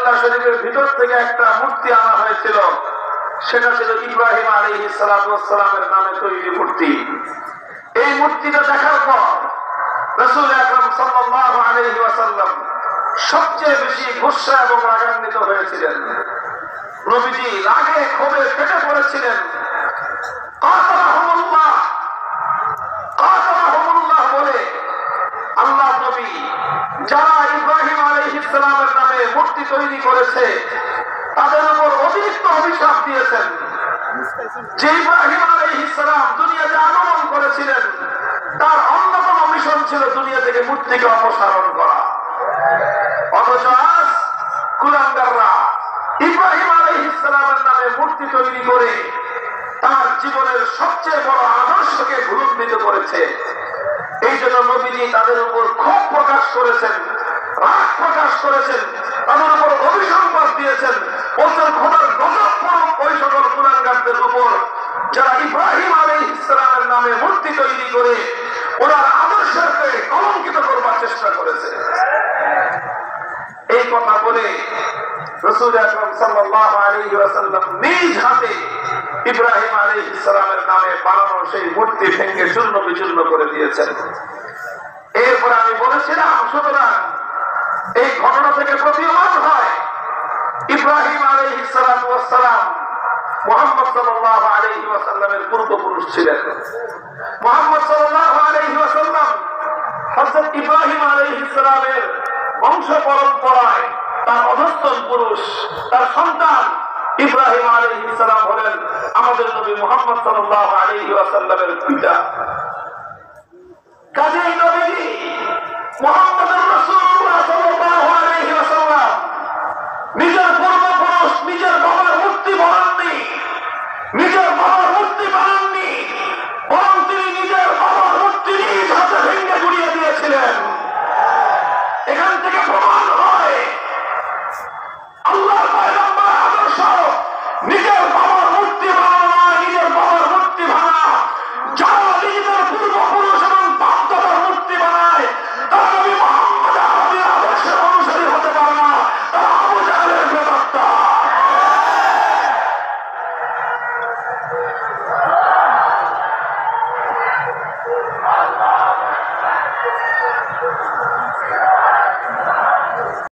বাইতুল্লাহ শরীফের ভিতর থেকে একটা মূর্তি আনা হয়েছিল, সেটা ছিল ইব্রাহিম আলাইহিস সালাতু ওয়াস সালামের নামে তৈরি মূর্তি। এই মূর্তিটা দেখার পর রাসূল আকরাম সাল্লাল্লাহু আলাইহি ওয়াসাল্লাম সবচেয়ে বেশি গুসা এবং রাগান্বিত হয়েছিলেন। নবীজি রাগে ক্ষোভে ফেটে পড়েছিলেন। কাতালাহুমুল্লাহ কাতালাহুমুল্লাহ বলে আল্লাহ নবী যারা ইব্রাহিম আলাইহিস সালামের নামে মূর্তি তৈরি করেছে তাদের উপর অতিরিক্ত অভিশাপ দিয়েছেন। যে ইব্রাহিম আলাইহিস সালাম দুনিয়াতে আগমন করেছিলেন তার অন্যতম মিশন ছিল দুনিয়া থেকে মূর্তিকে অপসারণ করা। অথচ আজ কুলাঙ্গাররা ইব্রাহিম আলাইহিস সালামের নামে মূর্তি তৈরি করে তার জীবনের সবচেয়ে বড় আদর্শকে ভুলুণ্ঠিত করেছে। এই জন্য নবীজি তাদের উপর ক্ষোভ প্রকাশ করেছেন, রাগ প্রকাশ করেছেন, তাদের উপর অভিসম্পাদ দিয়েছেন। বলছেন খোদার গজব পড়ুক ওই সকল কুলাঙ্গারদের উপর যারা ইব্রাহিম আলাইহিস সালামের নামে মূর্তি তৈরি করে ওনার আদর্শকে কলঙ্কিত করবার চেষ্টা করেছে। এই কথা বলে রাসূল আকরাম সাল্লাল্লাহু আলাইহি ওয়াসাল্লাম নিজ হাতে ইব্রাহিম আলাইহিস সালামের নামে বানানো সেই মূর্তি ভেঙে চূর্ণ বিচূর্ণ করে দিয়েছেন। এরপর আমি বলেছিলাম, সুতরাং এই ঘটনা থেকে প্রতীয়মান হয় ইব্রাহিম আলাইহিস সালাতু ওয়াস সালাম মুহাম্মদ সাল্লাল্লাহু আলাইহি ওয়াসাল্লামের পূর্বপুরুষ ছিলেন। মুহাম্মদ সাল্লাল্লাহু আলাইহি ওয়াসাল্লাম হযরত ইব্রাহিম আলাইহিস সালামের বংশ পরম্পরায় তার অধস্তন পুরুষ, তার সন্তান ইব্রাহিম আলাইহিস সালাম হলেন আমাদের নবী মুহাম্মদ সাল্লাল্লাহু আলাইহি ওয়াসাল্লামের পিতা।